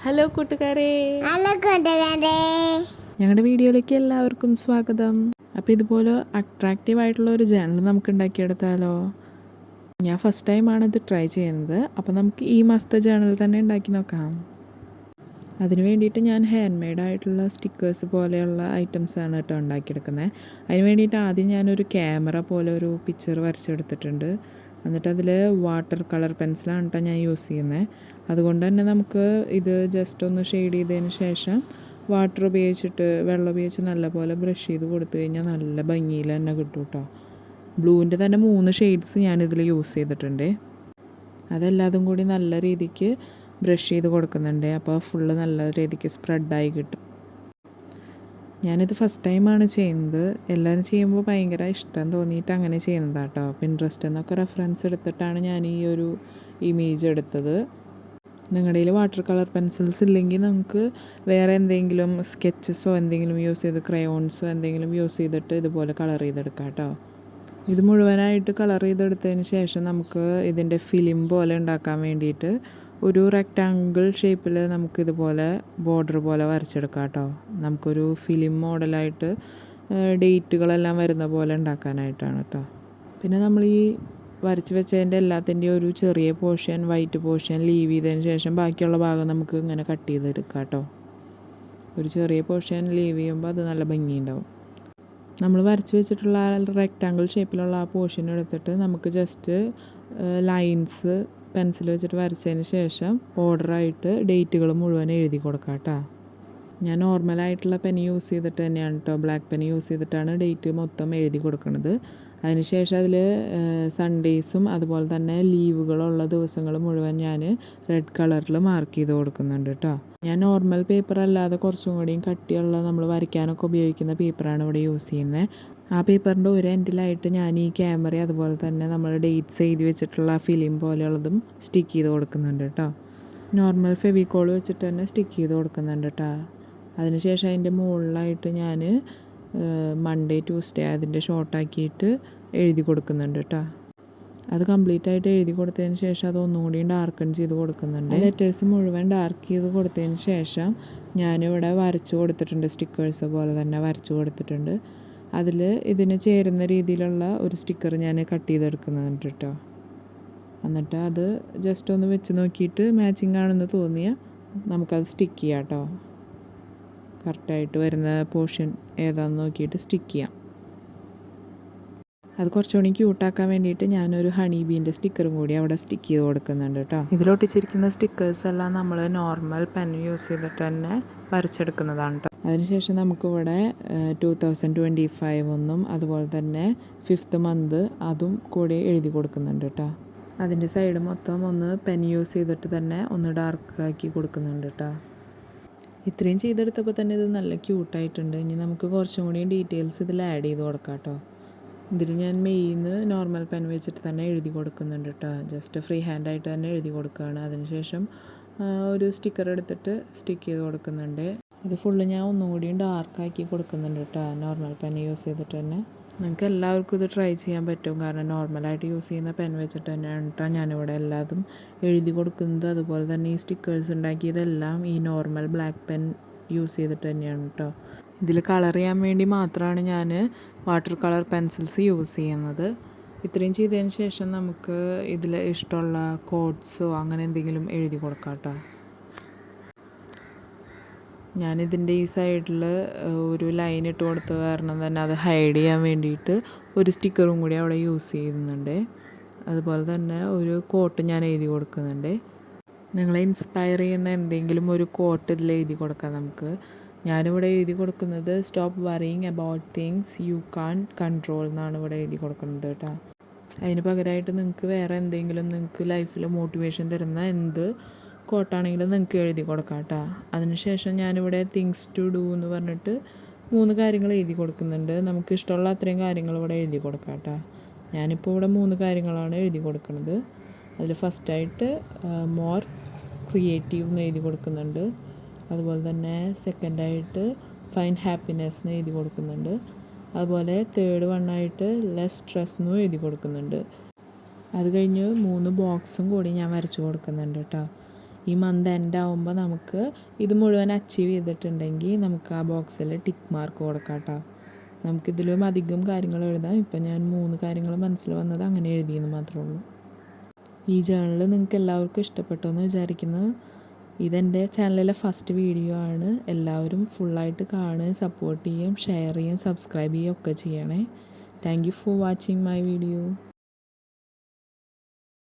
Hello കൂട്ടുകാരെ, hello കൂട്ടുകാരെ, ഞങ്ങളുടെ വീഡിയോയിലേക്ക് എല്ലാവർക്കും സ്വാഗതം. അപ്പോൾ ഇതുപോലെ അട്രാക്റ്റീവ് ആയിട്ടുള്ള ഒരു ജേണൽ നമുക്ക് ഉണ്ടാക്കിയെടുത്താലോ? ഞാൻ ഫസ്റ്റ് ടൈമാണ് ഇത് ട്രൈ ചെയ്യുന്നത്. അപ്പോൾ നമുക്ക് ഈ മാസത്തെ ജേണൽ തന്നെ ഉണ്ടാക്കി നോക്കാം. അതിന് വേണ്ടിയിട്ട് ഞാൻ ഹാൻഡ് മെയ്ഡ് ആയിട്ടുള്ള സ്റ്റിക്കേഴ്സ് പോലെയുള്ള ഐറ്റംസാണ് കേട്ടോ ഉണ്ടാക്കിയെടുക്കുന്നത്. അതിന് വേണ്ടിയിട്ട് ആദ്യം ഞാനൊരു ക്യാമറ പോലെ ഒരു പിക്ചർ വരച്ചെടുത്തിട്ടുണ്ട്. എന്നിട്ട് അതിൽ വാട്ടർ കളർ പെൻസിലാണ് കേട്ടോ ഞാൻ യൂസ് ചെയ്യുന്നത്. അതുകൊണ്ട് തന്നെ നമുക്ക് ഇത് ജസ്റ്റ് ഒന്ന് ഷെയ്ഡ് ചെയ്തതിന് ശേഷം വാട്ടർ ഉപയോഗിച്ചിട്ട് വെള്ളം ഉപയോഗിച്ച് നല്ലപോലെ ബ്രഷ് ചെയ്ത് കൊടുത്തു കഴിഞ്ഞാൽ നല്ല ഭംഗിയിൽ തന്നെ കിട്ടും കേട്ടോ. ബ്ലൂവിൻ്റെ തന്നെ 3 ഷെയ്ഡ്സ് ഞാനിതിൽ യൂസ് ചെയ്തിട്ടുണ്ട്. അതെല്ലാതും കൂടി നല്ല രീതിക്ക് ബ്രഷ് ചെയ്ത് കൊടുക്കുന്നുണ്ട്. അപ്പോൾ ഫുള്ള് നല്ല രീതിക്ക് സ്പ്രെഡായി കിട്ടും. ഞാനിത് ഫസ്റ്റ് ടൈമാണ് ചെയ്യുന്നത്. എല്ലാവരും ചെയ്യുമ്പോൾ ഭയങ്കര ഇഷ്ടം തോന്നിയിട്ട് അങ്ങനെ ചെയ്യുന്നതാണ് കേട്ടോ. പിൻട്രസ്റ്റ് എന്നൊക്കെ റെഫറൻസ് എടുത്തിട്ടാണ് ഞാൻ ഈ ഒരു ഇമേജ് എടുത്തത്. നിങ്ങളുടെ കയ്യിൽ വാട്ടർ കളർ പെൻസിൽസ് ഇല്ലെങ്കിൽ നമുക്ക് വേറെ എന്തെങ്കിലും സ്കെച്ചസോ എന്തെങ്കിലും യൂസ് ചെയ്ത് ക്രയോൺസോ എന്തെങ്കിലും യൂസ് ചെയ്തിട്ട് ഇതുപോലെ കളർ ചെയ്തെടുക്കാം കേട്ടോ. ഇത് മുഴുവനായിട്ട് കളർ ചെയ്തെടുത്തതിന് ശേഷം നമുക്ക് ഇതിൻ്റെ ഫിലിം പോലെ ഉണ്ടാക്കാൻ വേണ്ടിയിട്ട് ഒരു റെക്റ്റാങ്കിൾ ഷേപ്പിൽ നമുക്കിതുപോലെ ബോർഡർ പോലെ വരച്ചെടുക്കാം കേട്ടോ. നമുക്കൊരു ഫിലിം മോഡലായിട്ട് ഡേറ്റുകളെല്ലാം വരുന്ന പോലെ ഉണ്ടാക്കാനായിട്ടാണ് കേട്ടോ. പിന്നെ നമ്മൾ ഈ വരച്ച് വെച്ചതിൻ്റെ എല്ലാത്തിൻ്റെയും ഒരു ചെറിയ പോർഷൻ വൈറ്റ് പോർഷൻ ലീവ് ചെയ്തതിന് ശേഷം ബാക്കിയുള്ള ഭാഗം നമുക്ക് ഇങ്ങനെ കട്ട് ചെയ്തെടുക്കാം കേട്ടോ. ഒരു ചെറിയ പോർഷൻ ലീവ് ചെയ്യുമ്പോൾ അത് നല്ല ഭംഗിയുണ്ടാവും. നമ്മൾ വരച്ച് വെച്ചിട്ടുള്ള റെക്റ്റാങ്കിൾ ഷേപ്പിലുള്ള ആ പോർഷൻ എടുത്തിട്ട് നമുക്ക് ജസ്റ്റ് ലൈൻസ് പെൻസിൽ വെച്ചിട്ട് വരച്ചതിന് ശേഷം ഓർഡറായിട്ട് ഡേറ്റുകൾ മുഴുവൻ എഴുതി കൊടുക്കാം കേട്ടോ. ഞാൻ നോർമലായിട്ടുള്ള പെൻ യൂസ് ചെയ്തിട്ട് തന്നെയാണ് കേട്ടോ, ബ്ലാക്ക് പെൻ യൂസ് ചെയ്തിട്ടാണ് ഡേറ്റ് മൊത്തം എഴുതി കൊടുക്കുന്നത്. അതിനുശേഷം അതിൽ സൺഡേയ്സും അതുപോലെ തന്നെ ലീവുകളുള്ള ദിവസങ്ങൾ മുഴുവൻ ഞാൻ റെഡ് കളറിൽ മാർക്ക് ചെയ്ത് കൊടുക്കുന്നുണ്ട് കേട്ടോ. ഞാൻ നോർമൽ പേപ്പർ അല്ലാതെ കുറച്ചും കൂടിയും കട്ടിയുള്ള നമ്മൾ വരയ്ക്കാനൊക്കെ ഉപയോഗിക്കുന്ന പേപ്പറാണ് ഇവിടെ യൂസ് ചെയ്യുന്നത്. ആ പേപ്പറിൻ്റെ ഒരു എൻഡിലായിട്ട് ഞാൻ ഈ ക്യാമറ അതുപോലെ തന്നെ നമ്മൾ ഡേറ്റ്സ് എഴുതി വെച്ചിട്ടുള്ള ഫിലിം പോലെയുള്ളതും സ്റ്റിക്ക് ചെയ്ത് കൊടുക്കുന്നുണ്ട് കേട്ടോ. നോർമൽ ഫെവിക്കോൾ വെച്ചിട്ട് തന്നെ സ്റ്റിക്ക് ചെയ്ത് കൊടുക്കുന്നുണ്ട് കേട്ടോ. അതിനുശേഷം അതിൻ്റെ മുകളിലായിട്ട് ഞാൻ മൺഡേ ട്യൂസ്ഡേ അതിൻ്റെ ഷോർട്ടാക്കിയിട്ട് എഴുതി കൊടുക്കുന്നുണ്ട് കേട്ടോ. അത് കംപ്ലീറ്റ് ആയിട്ട് എഴുതി കൊടുത്തതിന് ശേഷം അത് ഒന്നും കൂടി ഡാർക്കൺ ചെയ്ത് കൊടുക്കുന്നുണ്ട്. ലെറ്റേഴ്സ് മുഴുവൻ ഡാർക്ക് ചെയ്ത് കൊടുത്തതിന് ശേഷം ഞാനിവിടെ വരച്ച് കൊടുത്തിട്ടുണ്ട്, സ്റ്റിക്കേഴ്സ് പോലെ തന്നെ വരച്ച് കൊടുത്തിട്ടുണ്ട്. അതിൽ ഇതിന് ചേരുന്ന രീതിയിലുള്ള ഒരു സ്റ്റിക്കർ ഞാൻ കട്ട് ചെയ്തെടുക്കുന്നുണ്ട് കേട്ടോ. എന്നിട്ട് അത് ജസ്റ്റ് ഒന്ന് വെച്ച് നോക്കിയിട്ട് മാച്ചിങ് ആണെന്ന് തോന്നിയാൽ നമുക്കത് സ്റ്റിക്ക് ചെയ്യാം കേട്ടോ. കറക്റ്റായിട്ട് വരുന്ന പോർഷൻ ഏതാണെന്ന് നോക്കിയിട്ട് സ്റ്റിക്ക് ചെയ്യാം. അത് കുറച്ചുകൂടി ക്യൂട്ടാക്കാൻ വേണ്ടിയിട്ട് ഞാനൊരു ഹണി ബീൻ്റെ സ്റ്റിക്കറും കൂടി അവിടെ സ്റ്റിക്ക് ചെയ്ത് കൊടുക്കുന്നുണ്ട് കേട്ടോ. ഇതിലൊട്ടിച്ചിരിക്കുന്ന സ്റ്റിക്കേഴ്സ് എല്ലാം നമ്മൾ നോർമൽ പെൻ യൂസ് ചെയ്തിട്ട് തന്നെ വരച്ചെടുക്കുന്നതാണ് കേട്ടോ. അതിനുശേഷം നമുക്കിവിടെ 2025 ഒന്നും അതുപോലെ തന്നെ 5th മന്ത് അതും കൂടി എഴുതി കൊടുക്കുന്നുണ്ട് കേട്ടോ. അതിൻ്റെ സൈഡ് മൊത്തം ഒന്ന് പെൻ യൂസ് ചെയ്തിട്ട് തന്നെ ഒന്ന് ഡാർക്ക് ആക്കി കൊടുക്കുന്നുണ്ട് കേട്ടോ. ഇത്രയും ചെയ്തെടുത്തപ്പോൾ തന്നെ ഇത് നല്ല ക്യൂട്ടായിട്ടുണ്ട്. ഇനി നമുക്ക് കുറച്ചും കൂടി ഡീറ്റെയിൽസ് ഇതിൽ ആഡ് ചെയ്ത് കൊടുക്കാം കേട്ടോ. ഇതിൽ ഞാൻ മെയിന്ന് നോർമൽ പെൻ വെച്ചിട്ട് തന്നെ എഴുതി കൊടുക്കുന്നുണ്ട് കേട്ടോ. ജസ്റ്റ് ഫ്രീ ഹാൻഡായിട്ട് തന്നെ എഴുതി കൊടുക്കുകയാണ്. അതിനുശേഷം ഒരു സ്റ്റിക്കർ എടുത്തിട്ട് സ്റ്റിക്ക് ചെയ്ത് കൊടുക്കുന്നുണ്ട്. ഇത് ഫുള്ള് ഞാൻ ഒന്നും കൂടിയും ഡാർക്കാക്കി കൊടുക്കുന്നുണ്ട് കേട്ടോ, നോർമൽ പെൻ യൂസ് ചെയ്തിട്ട് തന്നെ. നിങ്ങൾക്ക് എല്ലാവർക്കും ഇത് ട്രൈ ചെയ്യാൻ പറ്റും. കാരണം നോർമലായിട്ട് യൂസ് ചെയ്യുന്ന പെൻ വെച്ചിട്ട് തന്നെയാണ് കേട്ടോ ഞാനിവിടെ എല്ലാതും എഴുതി കൊടുക്കുന്നത്. അതുപോലെ തന്നെ ഈ സ്റ്റിക്കേഴ്സ് ഉണ്ടാക്കിയതെല്ലാം ഈ നോർമൽ ബ്ലാക്ക് പെൻ യൂസ് ചെയ്തിട്ട് തന്നെയാണ് കേട്ടോ. ഇതിൽ കളർ ചെയ്യാൻ വേണ്ടി മാത്രമാണ് ഞാൻ വാട്ടർ കളർ പെൻസിൽസ് യൂസ് ചെയ്യുന്നത്. ഇത്രയും ചെയ്തതിന് ശേഷം നമുക്ക് ഇതിൽ ഇഷ്ടമുള്ള കോഡ്സോ അങ്ങനെ എന്തെങ്കിലും എഴുതി കൊടുക്കാം കേട്ടോ. ഞാനിതിൻ്റെ ഈ സൈഡിൽ ഒരു ലൈൻ ഇട്ട് കൊടുത്ത കാരണം തന്നെ അത് ഹൈഡ് ചെയ്യാൻ വേണ്ടിയിട്ട് ഒരു സ്റ്റിക്കറും കൂടി അവിടെ യൂസ് ചെയ്യുന്നുണ്ട്. അതുപോലെ തന്നെ ഒരു കോട്ട് ഞാൻ എഴുതി കൊടുക്കുന്നുണ്ട്. നിങ്ങളെ ഇൻസ്പയർ ചെയ്യുന്ന എന്തെങ്കിലും ഒരു കോട്ട് ഇതിൽ എഴുതി കൊടുക്കാം നമുക്ക്. ഞാനിവിടെ എഴുതി കൊടുക്കുന്നത് stop worrying about things you can control എന്നാണ് ഇവിടെ എഴുതി കൊടുക്കുന്നത് കേട്ടോ. അതിന് പകരമായിട്ട് നിങ്ങൾക്ക് വേറെ എന്തെങ്കിലും നിങ്ങൾക്ക് ലൈഫിൽ മോട്ടിവേഷൻ തരുന്ന എന്ത് കോട്ടാണെങ്കിലും നിങ്ങൾക്ക് എഴുതി കൊടുക്കാം കേട്ടോ. അതിനുശേഷം ഞാനിവിടെ തിങ്സ് ടു ഡു എന്ന് പറഞ്ഞിട്ട് 3 കാര്യങ്ങൾ എഴുതി കൊടുക്കുന്നുണ്ട്. നമുക്ക് ഇഷ്ടമുള്ള അത്രയും കാര്യങ്ങൾ ഇവിടെ എഴുതി കൊടുക്കാം കേട്ടോ. ഞാനിപ്പോൾ ഇവിടെ 3 കാര്യങ്ങളാണ് എഴുതി കൊടുക്കുന്നത്. അതിൽ ഫസ്റ്റായിട്ട് മോർ ക്രിയേറ്റീവ് എന്ന് എഴുതി കൊടുക്കുന്നുണ്ട്. അതുപോലെ തന്നെ സെക്കൻഡായിട്ട് ഫൈൻഡ് ഹാപ്പിനെസ് എന്ന് എഴുതി കൊടുക്കുന്നുണ്ട്. അതുപോലെ തേർഡ് വണ്ണായിട്ട് ലെസ് സ്ട്രെസ് എന്നും എഴുതി കൊടുക്കുന്നുണ്ട്. അത് കഴിഞ്ഞ് 3 ബോക്സും കൂടി ഞാൻ വരച്ച് കൊടുക്കുന്നുണ്ട് കേട്ടോ. ഈ മന്ത് എൻഡ് ആകുമ്പോൾ നമുക്ക് ഇത് മുഴുവൻ അച്ചീവ് ചെയ്തിട്ടുണ്ടെങ്കിൽ നമുക്ക് ആ ബോക്സിൽ ടിക്ക് മാർക്ക് കൊടുക്കാം കേട്ടോ. നമുക്കിതിലും അധികം കാര്യങ്ങൾ എഴുതാം. ഇപ്പം ഞാൻ 3 കാര്യങ്ങൾ മനസ്സിൽ വന്നത് അങ്ങനെ എഴുതിയെന്ന് മാത്രമേ ഉള്ളൂ. ഈ ജേണൽ നിങ്ങൾക്ക് എല്ലാവർക്കും ഇഷ്ടപ്പെട്ടു എന്ന് വിചാരിക്കുന്നു. ഇതെൻ്റെ ചാനലിലെ ഫസ്റ്റ് വീഡിയോ ആണ്. എല്ലാവരും ഫുള്ളായിട്ട് കാണുകയും സപ്പോർട്ട് ചെയ്യുകയും ഷെയർ ചെയ്യുകയും സബ്സ്ക്രൈബ് ചെയ്യുകയും ഒക്കെ ചെയ്യണേ. Thank you for watching my video.